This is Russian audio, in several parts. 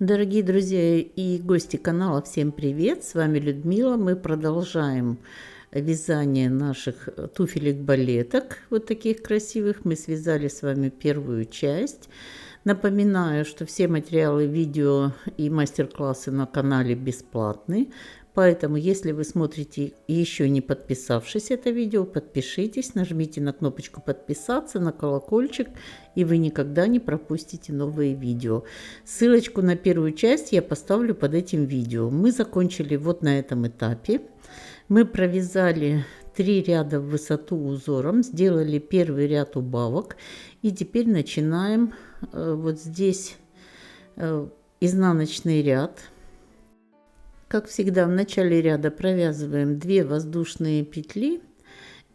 Дорогие друзья и гости канала, всем привет! С вами Людмила. Мы продолжаем вязание наших туфелек-балеток, вот таких красивых. Мы связали с вами первую часть. Напоминаю, что все материалы, видео и мастер-классы на канале бесплатны. Поэтому, если вы смотрите еще не подписавшись это видео, подпишитесь, нажмите на кнопочку подписаться, на колокольчик, и вы никогда не пропустите новые видео. Ссылочку на первую часть я поставлю под этим видео. Мы закончили вот на этом этапе. Мы провязали 3 ряда в высоту узором, сделали первый ряд убавок, и теперь начинаем вот здесь изнаночный ряд. Как всегда, в начале ряда провязываем 2 воздушные петли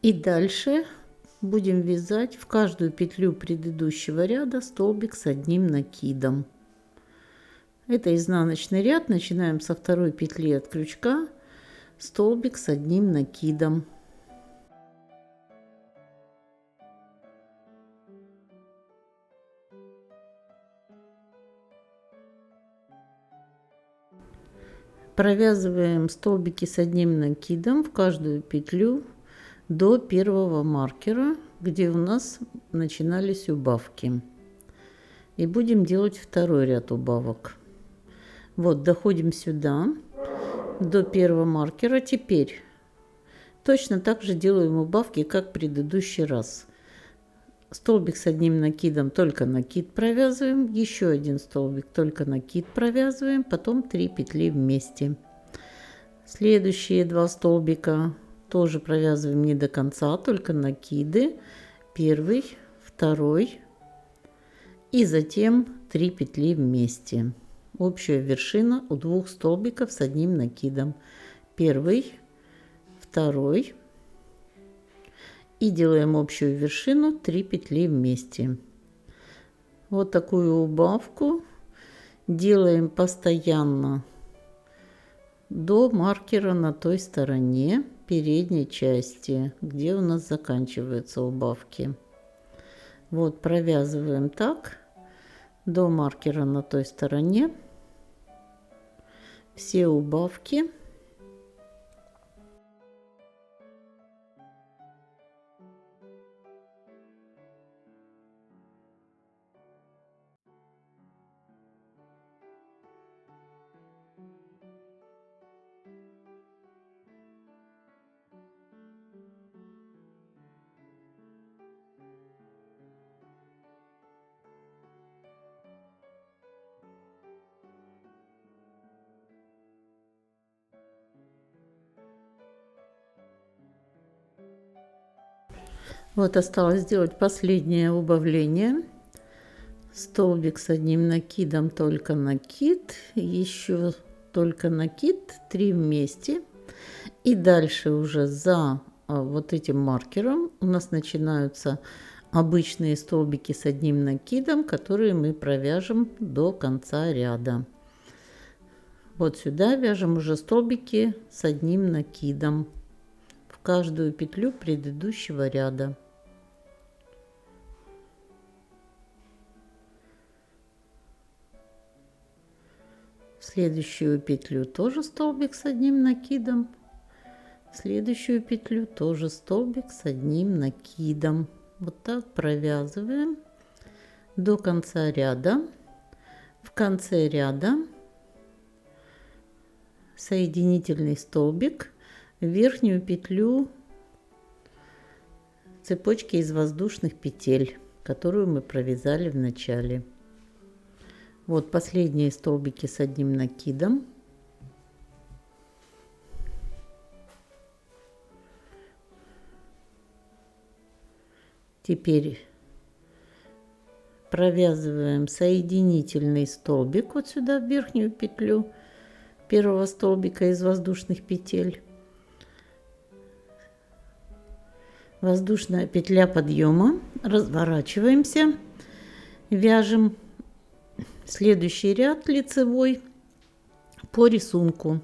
и дальше будем вязать в каждую петлю предыдущего ряда столбик с одним накидом. Это изнаночный ряд. Начинаем со второй петли от крючка, столбик с одним накидом. Провязываем столбики с одним накидом в каждую петлю до первого маркера, где у нас начинались убавки. И будем делать второй ряд убавок. Вот, доходим сюда, до первого маркера. Теперь точно так же делаем убавки, как в предыдущий раз. Столбик с одним накидом, только накид провязываем, еще один столбик, только накид провязываем, потом 3 петли вместе. Следующие 2 столбика тоже провязываем не до конца, только накиды, первый, второй, и затем 3 петли вместе. Общая вершина у 2 столбиков с одним накидом, первый, второй. И делаем общую вершину 3 петли вместе. Вот такую убавку делаем постоянно до маркера на той стороне передней части, где у нас заканчиваются убавки. Вот провязываем так до маркера на той стороне все убавки. Вот осталось сделать последнее убавление. Столбик с одним накидом, только накид, еще только накид, 3 вместе. И дальше уже за вот этим маркером у нас начинаются обычные столбики с одним накидом, которые мы провяжем до конца ряда. Вот сюда вяжем уже столбики с одним накидом в каждую петлю предыдущего ряда. В следующую петлю тоже столбик с одним накидом. В следующую петлю тоже столбик с одним накидом. Вот так провязываем до конца ряда. В конце ряда соединительный столбик в верхнюю петлю цепочки из воздушных петель, которую мы провязали в начале. Вот последние столбики с одним накидом. Теперь провязываем соединительный столбик вот сюда в верхнюю петлю первого столбика из воздушных петель. Воздушная петля подъема. Разворачиваемся, вяжем следующий ряд лицевой по рисунку.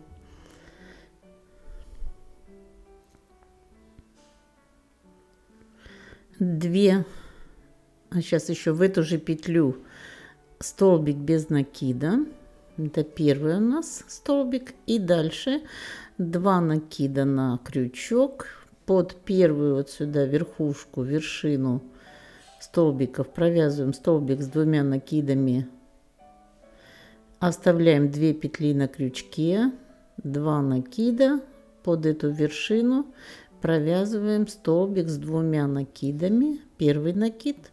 Сейчас еще в эту же петлю столбик без накида, Это первый у нас столбик. И дальше 2 накида на крючок. Под первую вот сюда верхушку, вершину столбиков провязываем столбик с 2 накидами. Оставляем 2 петли на крючке, 2 накида. Под эту вершину провязываем столбик с 2 накидами. Первый накид,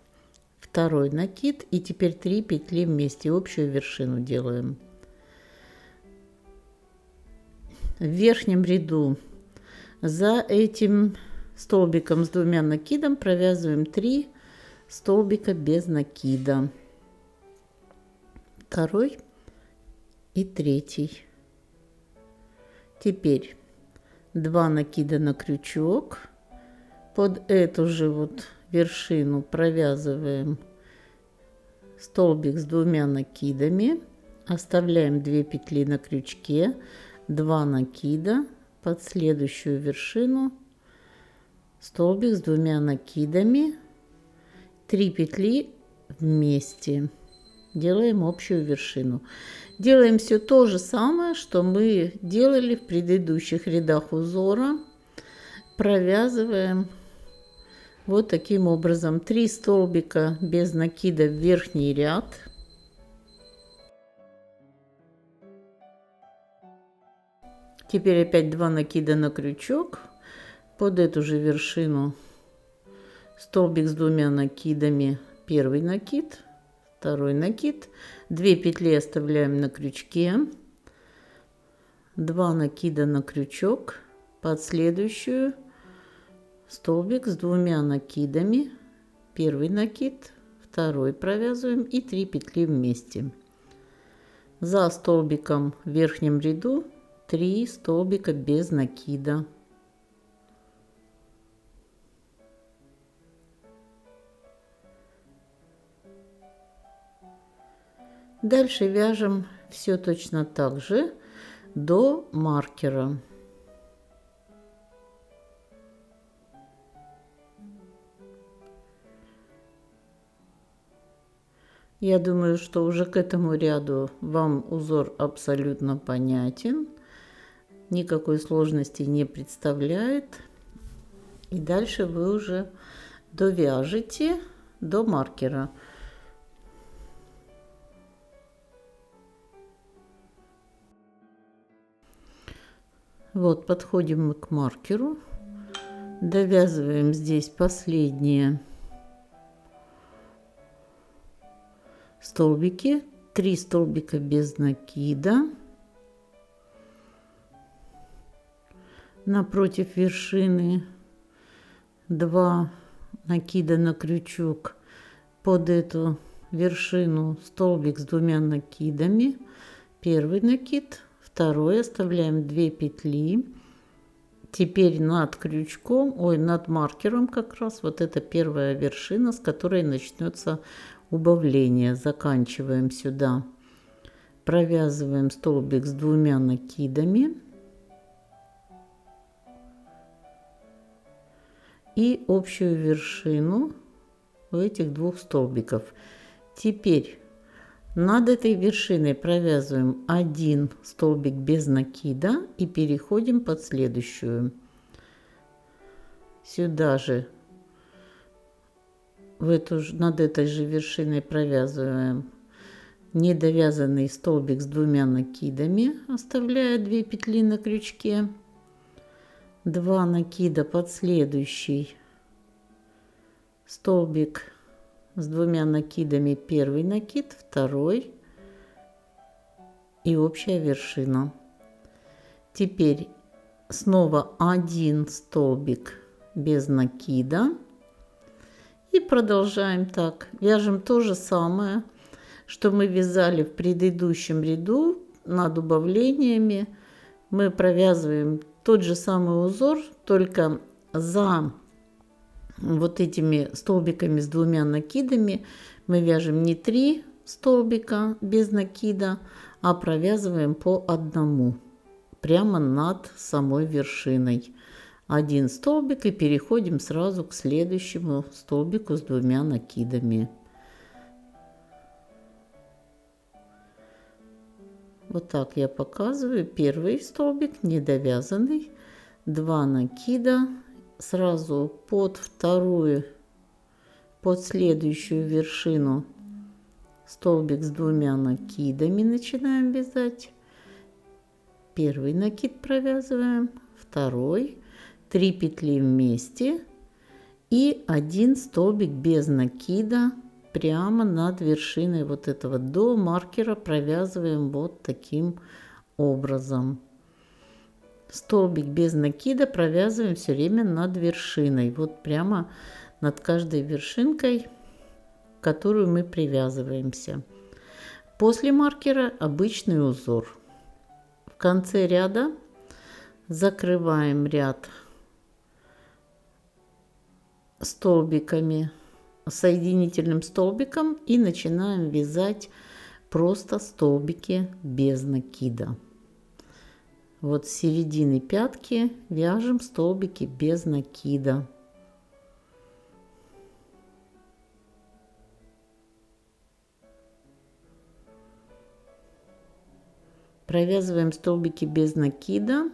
второй накид. И теперь 3 петли вместе. Общую вершину делаем. В верхнем ряду за этим столбиком с 2 накидом провязываем 3 столбика без накида. Второй и третий. Теперь 2 накида на крючок. Под эту же вот вершину провязываем столбик с 2 накидами. Оставляем 2 петли на крючке. 2 накида. Под следующую вершину столбик с 2 накидами. 3 петли вместе. Делаем общую вершину. Делаем все то же самое, что мы делали в предыдущих рядах узора. Провязываем вот таким образом 3 столбика без накида в верхний ряд. Теперь опять 2 накида на крючок. Под эту же вершину столбик с 2 накидами. Первый накид, второй накид. 2 петли оставляем на крючке. 2 накида на крючок. Под следующую столбик с 2 накидами. Первый накид, второй провязываем и 3 петли вместе. За столбиком в верхнем ряду 3 столбика без накида. Дальше вяжем все точно так же до маркера. Я думаю, что уже к этому ряду вам узор абсолютно понятен. Никакой сложности не представляет. И дальше вы уже довяжете до маркера. Вот, подходим мы к маркеру. Довязываем здесь последние столбики. 3 столбика без накида. Напротив вершины 2 накида на крючок. Под эту вершину столбик с 2 накидами. Первый накид, второй. Оставляем 2 петли. Теперь над крючком, над маркером как раз вот это первая вершина, с которой начнется убавление. Заканчиваем сюда. Провязываем столбик с 2 накидами. И общую вершину у этих 2 столбиков. Теперь над этой вершиной провязываем 1 столбик без накида и переходим под следующую. Сюда же над этой же вершиной провязываем недовязанный столбик с 2 накидами, оставляя 2 петли на крючке. 2 накида под следующий столбик с 2 накидами. Первый накид, второй и общая вершина. Теперь снова 1 столбик без накида и продолжаем так. Вяжем то же самое, что мы вязали в предыдущем ряду. Над убавлениями мы провязываем тот же самый узор, только за вот этими столбиками с 2 накидами мы вяжем не 3 столбика без накида, а провязываем по одному прямо над самой вершиной. 1 столбик и переходим сразу к следующему столбику с 2 накидами. Вот так я показываю. Первый столбик недовязанный, 2 накида, сразу под вторую, под следующую вершину столбик с 2 накидами начинаем вязать. Первый накид провязываем, второй, 3 петли вместе и 1 столбик без накида прямо над вершиной вот этого до маркера провязываем вот таким образом. Столбик без накида провязываем все время над вершиной, вот прямо над каждой вершинкой, в которую мы привязываемся. После маркера обычный узор. В конце ряда закрываем ряд столбиками, соединительным столбиком и начинаем вязать просто столбики без накида. Вот с середины пятки вяжем столбики без накида. Провязываем столбики без накида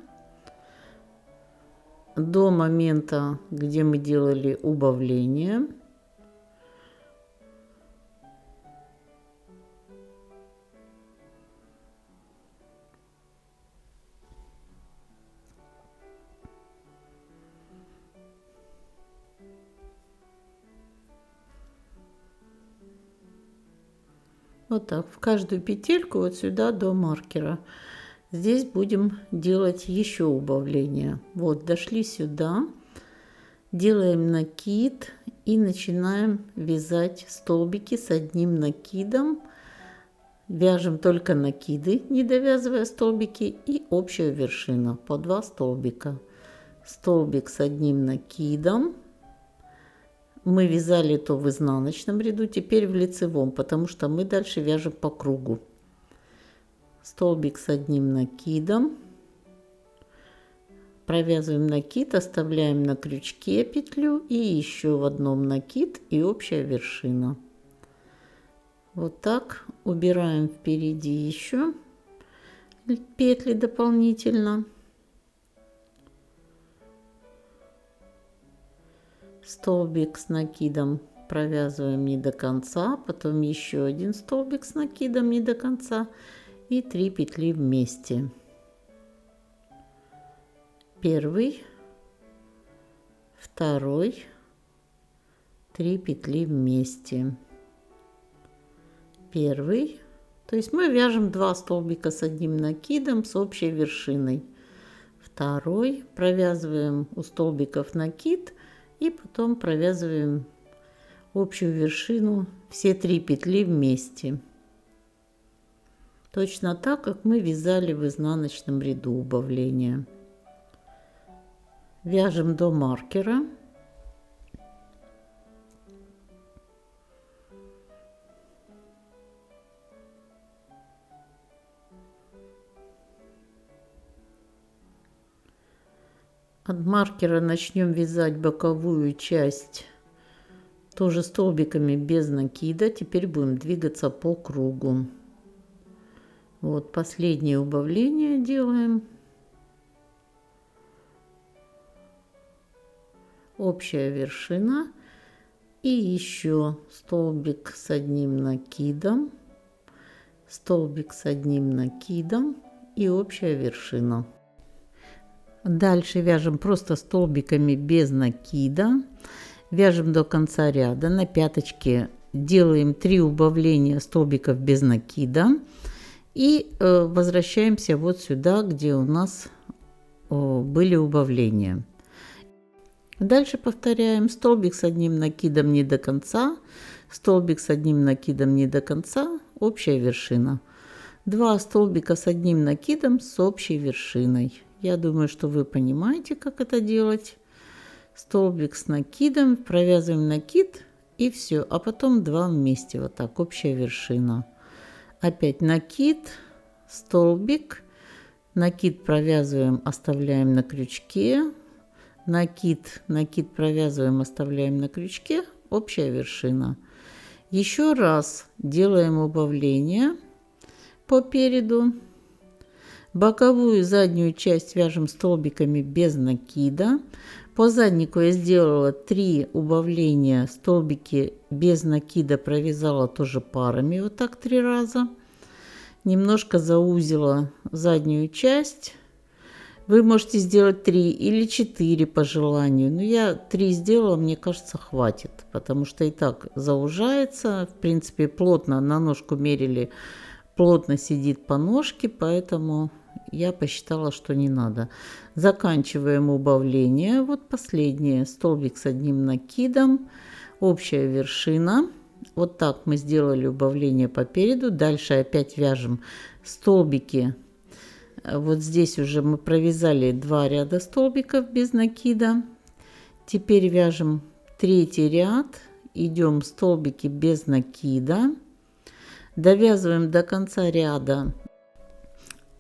до момента, где мы делали убавление. Вот так, в каждую петельку вот сюда до маркера. Здесь будем делать еще убавление. Вот, дошли сюда, делаем накид и начинаем вязать столбики с 1 накидом. Вяжем только накиды, не довязывая столбики, и общая вершина по 2 столбика. Столбик с 1 накидом. Мы вязали то в изнаночном ряду, теперь в лицевом, потому что мы дальше вяжем по кругу. Столбик с 1 накидом. Провязываем накид, оставляем на крючке петлю и еще в одном накид и общая вершина. Вот так убираем впереди еще петли дополнительно. Столбик с накидом провязываем не до конца, потом еще 1 столбик с накидом не до конца и 3 петли вместе. Первый, второй, 3 петли вместе. Первый, то есть мы вяжем 2 столбика с 1 накидом с общей вершиной. Второй, провязываем у столбиков накид и потом провязываем общую вершину, все 3 петли вместе. Точно так, как мы вязали в изнаночном ряду убавления. Вяжем до маркера. От маркера начнем вязать боковую часть тоже столбиками без накида. Теперь будем двигаться по кругу. Вот последнее убавление делаем. Общая вершина и еще столбик с 1 накидом, столбик с 1 накидом и общая вершина. Дальше вяжем просто столбиками без накида, вяжем до конца ряда, на пяточке делаем 3 убавления столбиков без накида и возвращаемся вот сюда, где у нас были убавления. Дальше повторяем столбик с 1 накидом не до конца, столбик с 1 накидом не до конца, общая вершина. 2 столбика с 1 накидом с общей вершиной. Я думаю, что вы понимаете, как это делать. Столбик с накидом, провязываем накид и все, а потом 2 вместе, вот так, общая вершина. Опять накид, столбик, накид провязываем, оставляем на крючке. Накид провязываем, оставляем на крючке, общая вершина. Еще раз делаем убавление по переду Боковую заднюю часть вяжем столбиками без накида. По заднику я сделала 3 убавления, столбики без накида провязала тоже парами, вот так 3 раза. Немножко заузила заднюю часть. Вы можете сделать 3 или 4 по желанию. Но я 3 сделала, мне кажется, хватит. Потому что и так заужается. В принципе, плотно на ножку мерили. Плотно сидит по ножке, поэтому я посчитала, что не надо. Заканчиваем убавление. Вот последнее. Столбик с одним накидом. Общая вершина. Вот так мы сделали убавление по переду. Дальше опять вяжем столбики. Вот здесь уже мы провязали 2 ряда столбиков без накида. Теперь вяжем 3-й ряд. Идем столбики без накида. Довязываем до конца ряда.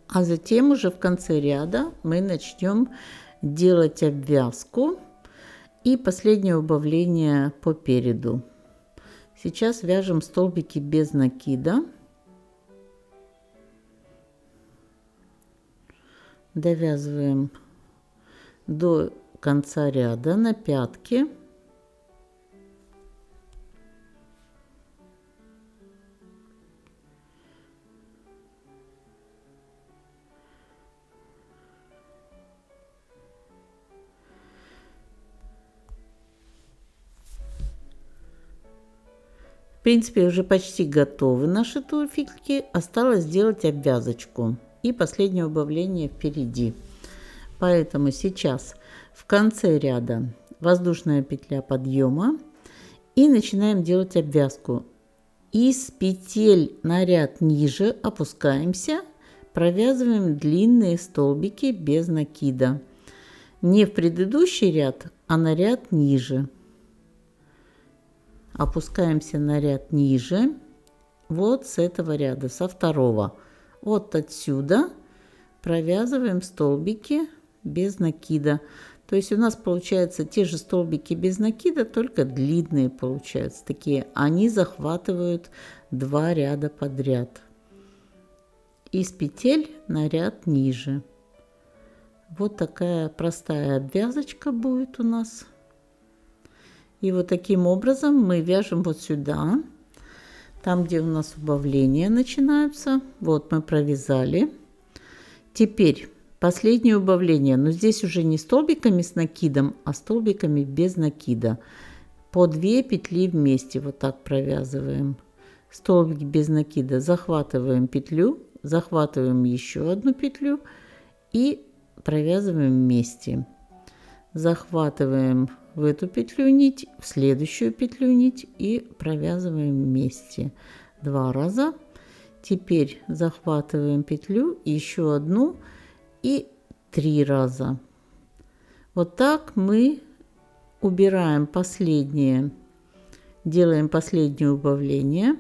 А затем уже в конце ряда мы начнем делать обвязку и последнее убавление по переду. Сейчас вяжем столбики без накида. Довязываем до конца ряда на пятки. В принципе, уже почти готовы наши туфельки. Осталось сделать обвязочку и последнее убавление впереди. Поэтому сейчас в конце ряда воздушная петля подъема и начинаем делать обвязку. Из петель на ряд ниже опускаемся, провязываем длинные столбики без накида. Не в предыдущий ряд, а на ряд ниже. Опускаемся на ряд ниже, вот с этого ряда, со второго. Вот отсюда провязываем столбики без накида. То есть у нас получаются те же столбики без накида, только длинные получаются такие. Они захватывают 2 ряда подряд. Из петель на ряд ниже. Вот такая простая обвязочка будет у нас. И вот таким образом мы вяжем вот сюда, там, где у нас убавления начинаются. Вот мы провязали. Теперь последнее убавление, но здесь уже не столбиками с накидом, а столбиками без накида. По 2 петли вместе вот так провязываем. Столбик без накида, захватываем петлю, захватываем еще одну петлю и провязываем вместе. Захватываем в эту петлю нить, в следующую петлю нить и провязываем вместе 2 раза. Теперь захватываем петлю, еще одну и 3 раза. Вот так мы убираем последнее, делаем последнее убавление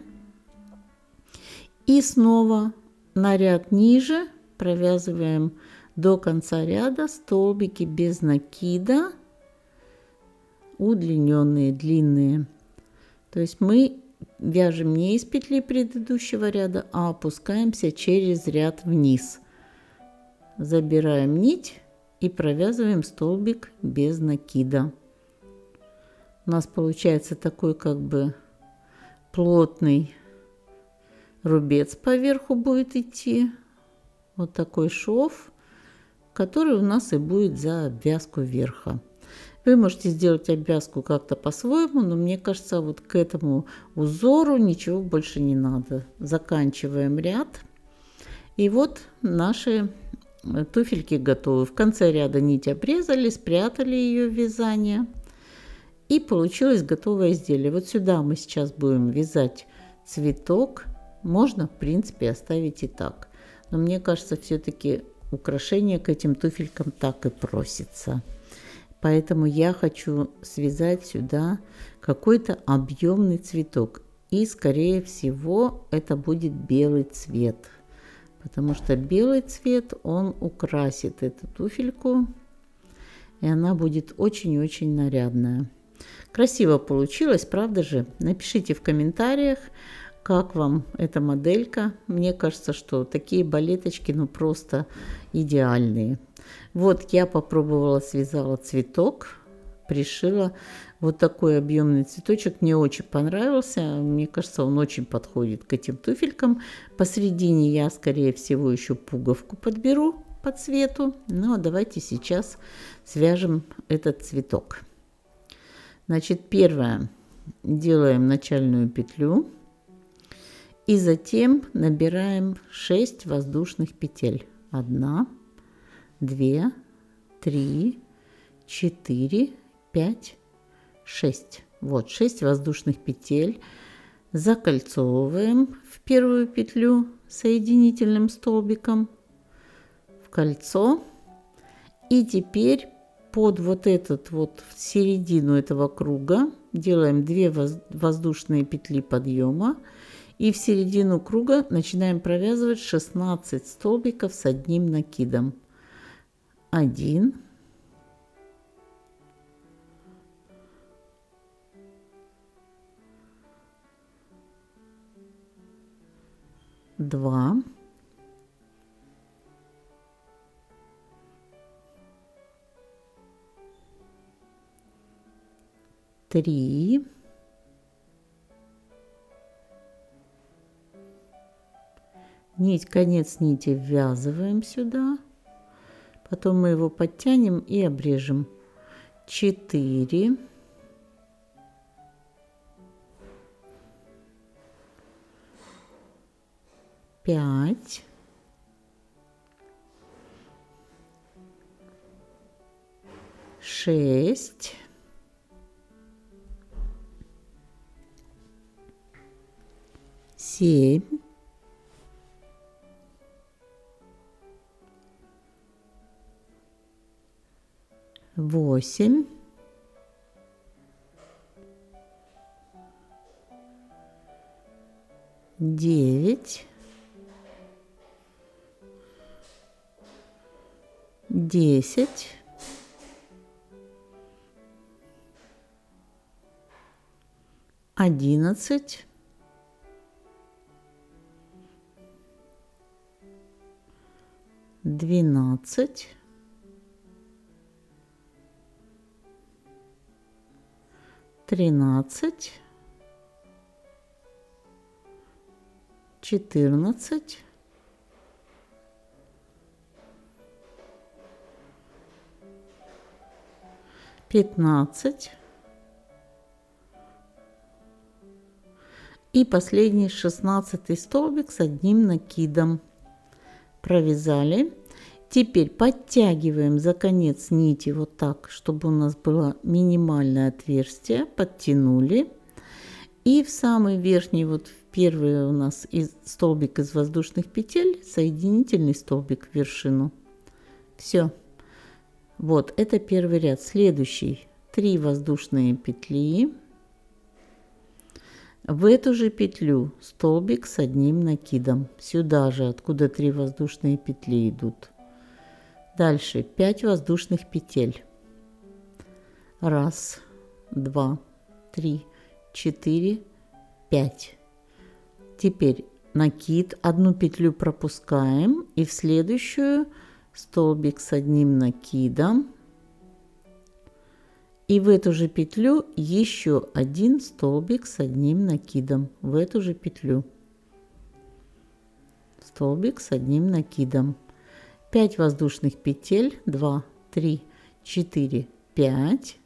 и снова на ряд ниже провязываем до конца ряда столбики без накида, удлиненные, длинные. То есть мы вяжем не из петли предыдущего ряда, а опускаемся через ряд вниз. Забираем нить и провязываем столбик без накида. У нас получается такой как бы плотный рубец поверху будет идти. Вот такой шов, который у нас и будет за обвязку верха. Вы можете сделать обвязку как-то по-своему, но мне кажется, вот к этому узору ничего больше не надо. Заканчиваем ряд. И вот наши туфельки готовы. В конце ряда нить обрезали, спрятали ее в вязание. И получилось готовое изделие. Вот сюда мы сейчас будем вязать цветок. Можно, в принципе, оставить и так. Но мне кажется, все-таки украшение к этим туфелькам так и просится. Поэтому я хочу связать сюда какой-то объемный цветок. И, скорее всего, это будет белый цвет. Потому что белый цвет, он украсит эту туфельку. И она будет очень-очень нарядная. Красиво получилось, правда же? Напишите в комментариях, Как вам эта моделька? Мне кажется, что такие балеточки, ну, просто идеальные. Вот я попробовала, связала цветок, пришила вот такой объемный цветочек. Мне очень понравился. Мне кажется, он очень подходит к этим туфелькам. Посередине я, скорее всего, еще пуговку подберу по цвету. Но давайте сейчас свяжем этот цветок. Значит, первое. Делаем начальную петлю. И затем набираем 6 воздушных петель. 1, 2, 3, 4, 5, 6. Вот 6 воздушных петель. Закольцовываем в первую петлю соединительным столбиком в кольцо. И теперь под вот этот вот в середину этого круга делаем 2 воздушные петли подъема. И в середину круга начинаем провязывать 16 столбиков с одним накидом. 1, 2, 3, 4, конец нити ввязываем сюда, потом мы его подтянем и обрежем. 4, 5, 6, 7, 8, 9, 10, 11, 12, 13, 14, 15 и последний 16 столбик с одним накидом. Провязали. Теперь подтягиваем за конец нити вот так, чтобы у нас было минимальное отверстие. Подтянули. И в самый верхний, вот в первый у нас столбик из воздушных петель, соединительный столбик в вершину. Все. Вот, это первый ряд. Следующий. 3 воздушные петли. В эту же петлю столбик с одним накидом. Сюда же, откуда 3 воздушные петли идут. Дальше 5 воздушных петель. 1, 2, 3, 4, 5. Теперь накид, одну петлю пропускаем и в следующую столбик с одним накидом. И в эту же петлю еще один столбик с одним накидом. В эту же петлю. Столбик с одним накидом. 5 воздушных петель. 2, 3, 4, 5.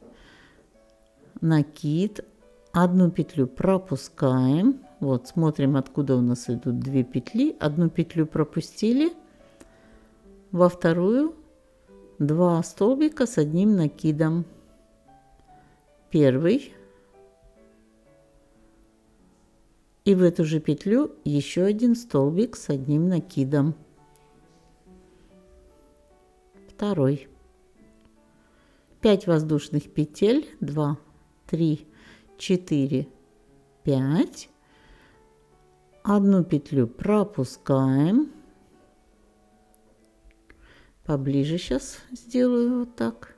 Накид. Одну петлю пропускаем. Вот, смотрим, откуда у нас идут 2 петли. Одну петлю пропустили. Во вторую 2 столбика с одним накидом. Первый. И в эту же петлю еще один столбик с одним накидом. Второй. 5 воздушных петель. 2, 3, 4, 5. Одну петлю пропускаем. Поближе сейчас сделаю вот так.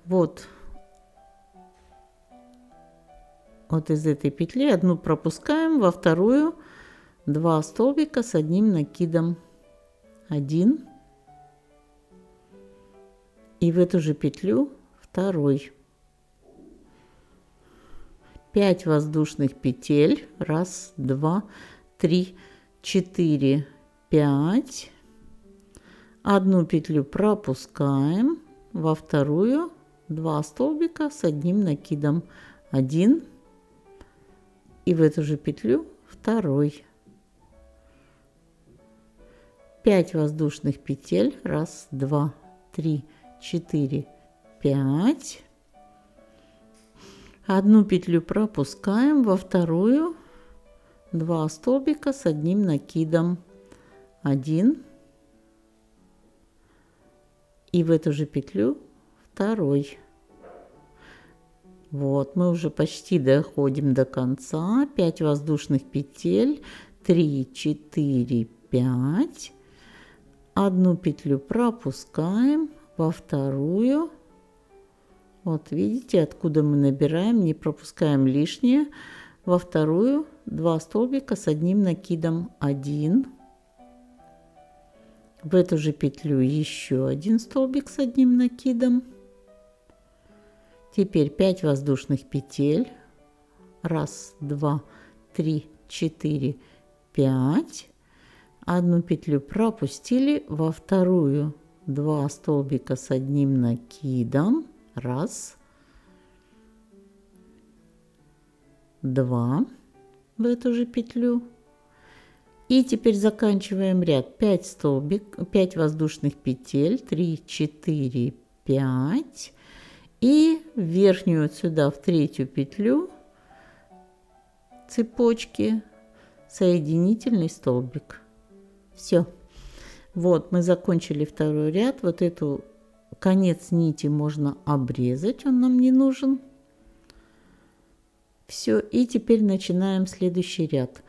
Вот вот из этой петли одну пропускаем, во вторую 2 столбика с одним накидом. 1. И в эту же петлю второй. 5 воздушных петель. 1, 2, 3, 4, 5. Одну петлю пропускаем, во вторую 2 столбика с одним накидом. 1. И в эту же петлю второй. 5 воздушных петель. 1, 2, 3, 4, 5. Одну петлю пропускаем, во вторую 2 столбика с одним накидом. 1. И в эту же петлю второй. Вот, мы уже почти доходим до конца. 5 воздушных петель. 3, 4, 5. Одну петлю пропускаем, во вторую. Вот видите, откуда мы набираем, не пропускаем лишнее. Во вторую 2 столбика с одним накидом. 1. В эту же петлю еще 1 столбик с одним накидом. Теперь 5 воздушных петель. 1, 2, 3, 4, 5. Одну петлю пропустили, во вторую 2 столбика с одним накидом. 1, 2 в эту же петлю. И теперь заканчиваем ряд. 5 воздушных петель. 3, 4, 5. И в верхнюю вот сюда, в третью петлю цепочки соединительный столбик. Все. Вот мы закончили второй ряд. Вот эту конец нити можно обрезать, он нам не нужен. Все. И теперь начинаем следующий ряд.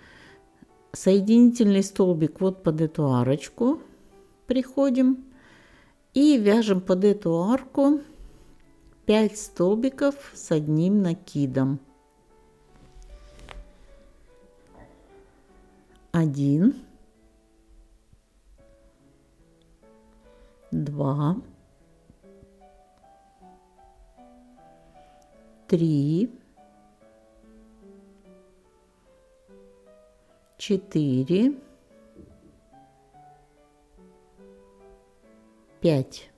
Соединительный столбик вот под эту арочку приходим и вяжем под эту арку 5 столбиков с одним накидом. 1, 2, 3, 4, 5.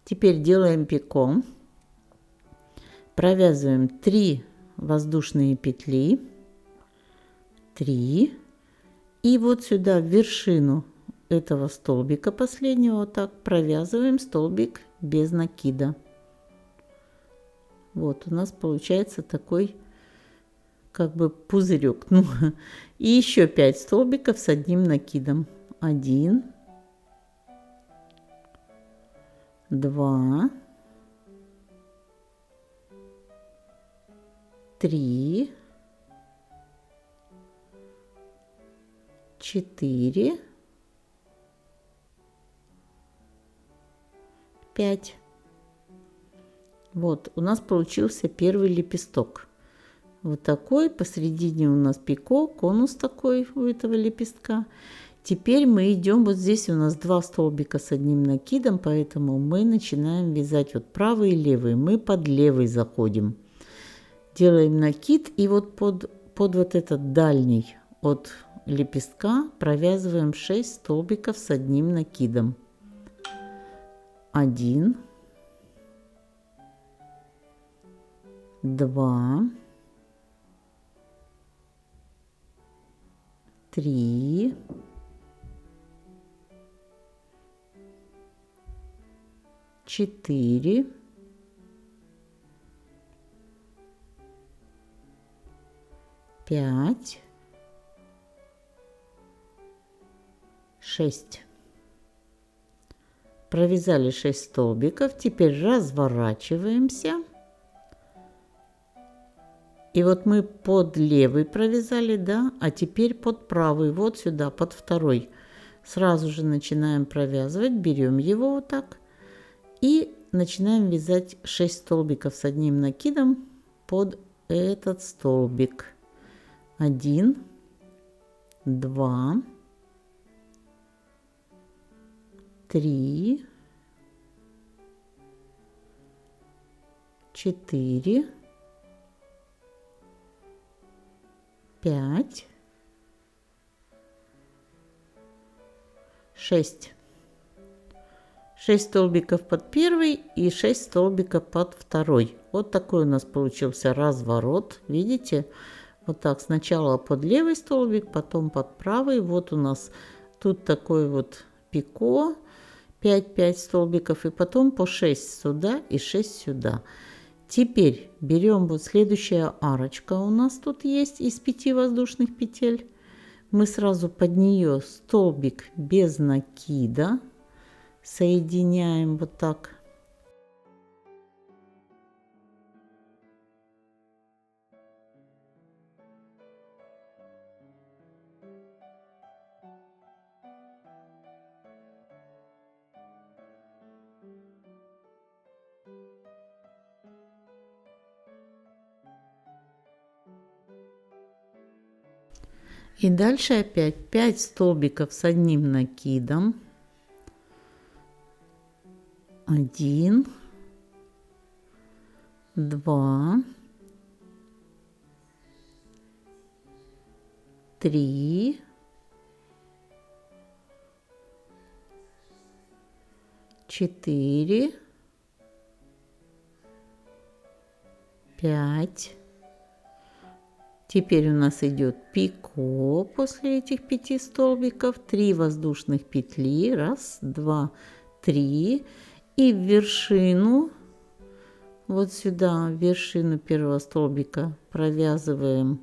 Теперь делаем пико. Провязываем 3 воздушные петли. 3. И вот сюда в вершину этого столбика последнего вот так провязываем столбик без накида. Вот у нас получается такой как бы пузырек. Ну, и еще 5 столбиков с одним накидом. 1, 2, 3, 4, 5. Вот у нас получился первый лепесток. Вот такой, посередине у нас пико, конус такой у этого лепестка. Теперь мы идем, вот здесь у нас 2 столбика с одним накидом, поэтому мы начинаем вязать вот правый и левый. Мы под левый заходим. Делаем накид и вот под вот этот дальний от лепестка провязываем 6 столбиков с одним накидом. 1, 2, 3, 4, 5, 6. Провязали 6 столбиков. Теперь разворачиваемся. И вот мы под левый провязали, да, а теперь под правый, вот сюда, под второй. Сразу же начинаем провязывать, берем его вот так и начинаем вязать 6 столбиков с одним накидом под этот столбик. 1, 2, 3, 4, 5, 6. 6 столбиков под первый и 6 столбиков под второй. Вот такой у нас получился разворот. Видите? Вот так. Сначала под левый столбик, потом под правый. Вот у нас тут такой вот пико. 5 столбиков. И потом по 6 сюда и 6 сюда. Теперь берем вот следующая арочка у нас тут есть из 5 воздушных петель. Мы сразу под нее столбик без накида соединяем вот так. И дальше опять 5 столбиков с одним накидом. 1, 2, 3, 4, 5. Теперь у нас идет пико после этих 5 столбиков, 3 воздушных петли, 1, 2, 3, и в вершину, вот сюда, в вершину первого столбика провязываем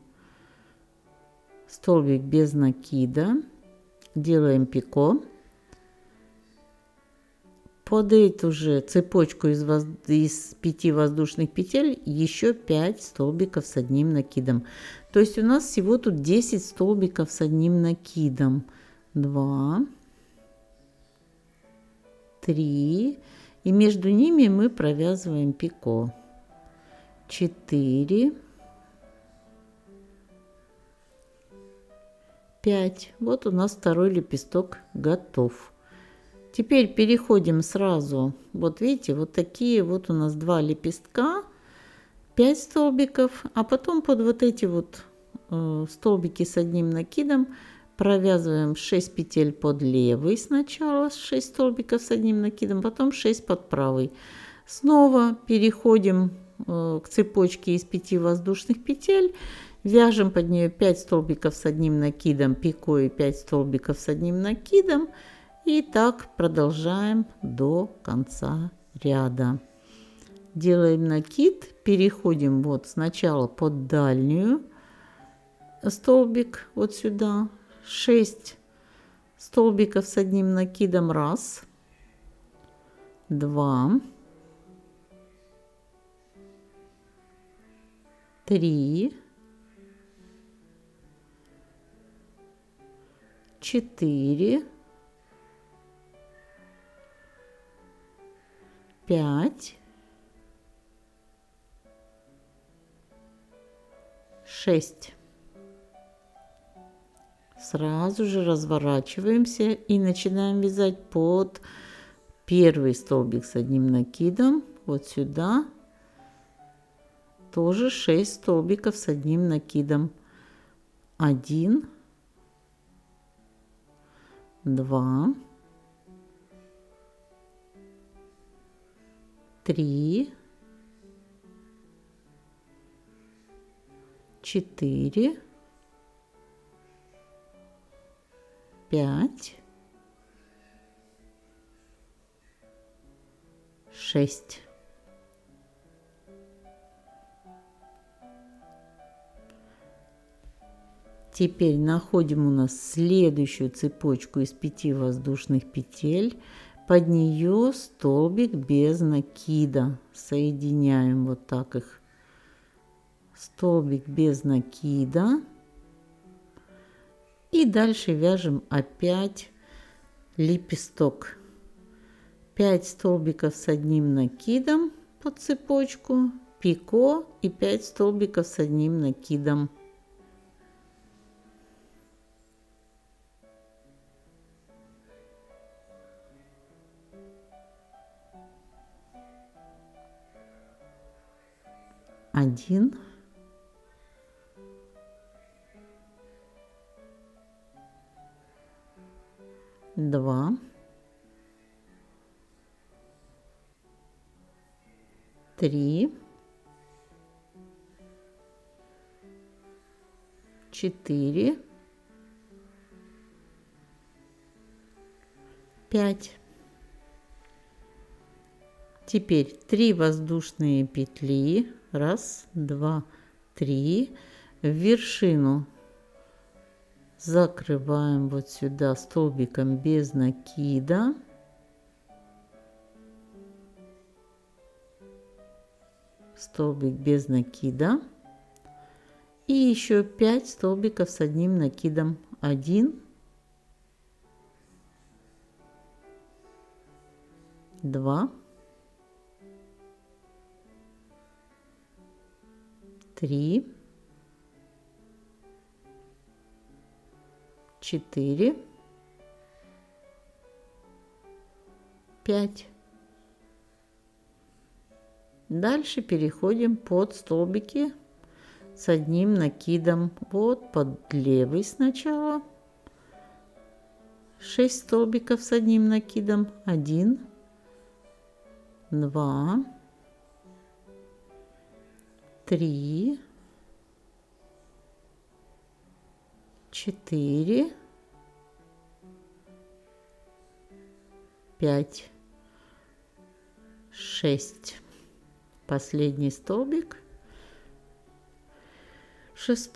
столбик без накида, делаем пико. Под эту же цепочку из 5 воздушных петель еще 5 столбиков с одним накидом. То есть у нас всего тут 10 столбиков с одним накидом. 2, 3. И между ними мы провязываем пико. 4, 5. Вот у нас второй лепесток готов. Теперь переходим сразу, вот видите, вот такие вот у нас 2 лепестка, 5 столбиков, а потом под вот эти вот столбики с одним накидом провязываем 6 петель под левый сначала, 6 столбиков с одним накидом, потом 6 под правый. Снова переходим к цепочке из 5 воздушных петель, вяжем под нее 5 столбиков с одним накидом, пико и 5 столбиков с одним накидом. И так продолжаем до конца ряда. Делаем накид, переходим вот сначала под дальнюю столбик, вот сюда, 6 столбиков с одним накидом, 1, 2, 3, 4, 5, 6. Сразу же разворачиваемся и начинаем вязать под первый столбик с одним накидом. Вот сюда тоже 6 столбиков с одним накидом. 1, 2, 3, 4, 5, 6. Теперь находим у нас следующую цепочку из 5 воздушных петель. Под нее столбик без накида. Соединяем вот так их. Столбик без накида. И дальше вяжем опять лепесток. 5 столбиков с одним накидом под цепочку. пико и 5 столбиков с одним накидом. Один, два, три, четыре, 5. Теперь 3 воздушные петли. Раз, два, три. В вершину закрываем вот сюда столбиком без накида. Столбик без накида. И еще 5 столбиков с одним накидом. 1, 2, 3, 4, 5. Дальше переходим под столбики с одним накидом. Вот под левый сначала 6 столбиков с одним накидом. 1, 2, 3, 4, 5, 6. Последний столбик, 6,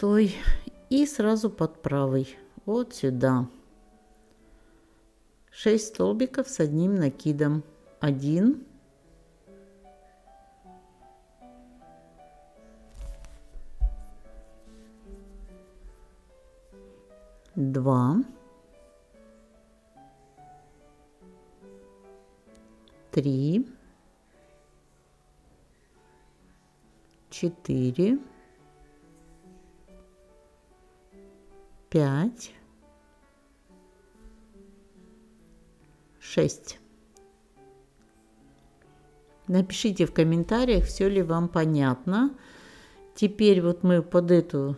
и сразу под правый вот сюда 6 столбиков с одним накидом. 1, 2, 3, 4, 5, 6. Напишите в комментариях, все ли вам понятно. Теперь вот мы под эту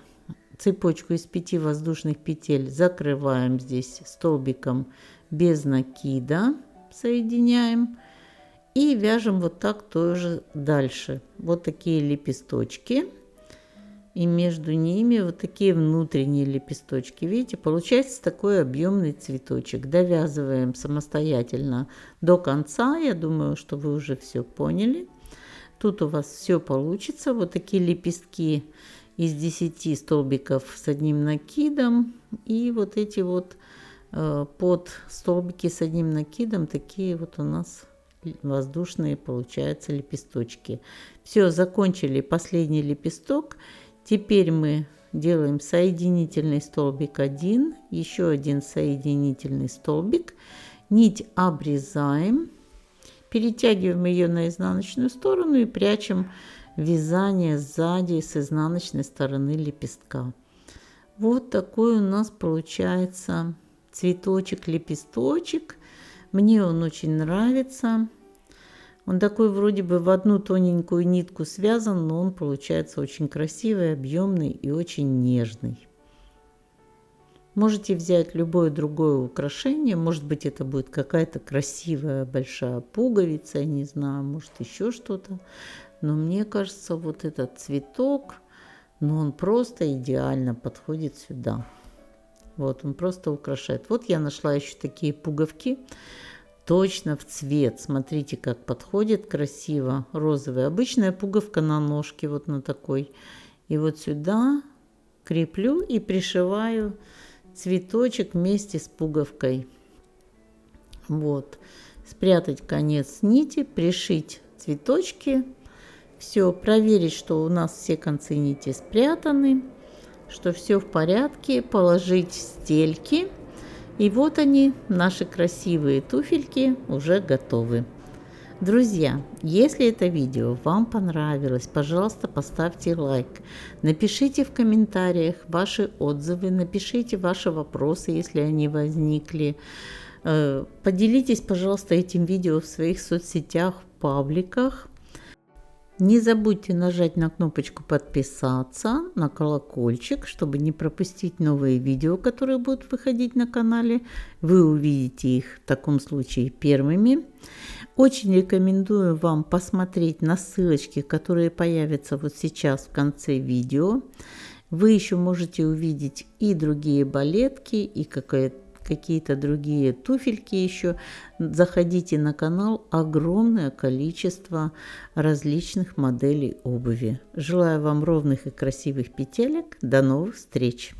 цепочку из 5 воздушных петель закрываем здесь столбиком без накида, соединяем и вяжем вот так тоже дальше. Вот такие лепесточки, и между ними вот такие внутренние лепесточки. Видите, получается такой объемный цветочек. Довязываем самостоятельно до конца. Я думаю, что вы уже все поняли. Тут у вас все получится. Вот такие лепестки из 10 столбиков с одним накидом. И вот эти вот под столбики с одним накидом, такие вот у нас воздушные получаются лепесточки. Все, закончили последний лепесток. Теперь мы делаем соединительный столбик 1, еще один соединительный столбик, нить обрезаем, перетягиваем ее на изнаночную сторону и прячем вязание сзади с изнаночной стороны лепестка. Вот такой у нас получается цветочек-лепесточек. Мне он очень нравится. Он такой вроде бы в одну тоненькую нитку связан, но он получается очень красивый, объемный и очень нежный. Можете взять любое другое украшение. Может быть, это будет какая-то красивая большая пуговица, я не знаю, может еще что-то. Но мне кажется, вот этот цветок, ну, он просто идеально подходит сюда. Вот, он просто украшает. Вот я нашла еще такие пуговки. Точно в цвет. Смотрите, как подходит красиво. Розовый. Обычная пуговка на ножке, вот на такой. И вот сюда креплю и пришиваю цветочек вместе с пуговкой. Вот. Спрятать конец нити, пришить цветочки. Все, проверить, что у нас все концы нити спрятаны, что все в порядке. Положить стельки. И вот они, наши красивые туфельки, уже готовы. Друзья, если это видео вам понравилось, пожалуйста, поставьте лайк. Напишите в комментариях ваши отзывы, напишите ваши вопросы, если они возникли. Поделитесь, пожалуйста, этим видео в своих соцсетях, пабликах. Не забудьте нажать на кнопочку подписаться, на колокольчик, чтобы не пропустить новые видео, которые будут выходить на канале. Вы увидите их в таком случае первыми. Очень рекомендую вам посмотреть на ссылочки, которые появятся вот сейчас в конце видео. Вы еще можете увидеть и другие балетки, и какие-то другие туфельки еще. Заходите на канал, огромное количество различных моделей обуви. Желаю вам ровных и красивых петелек. До новых встреч!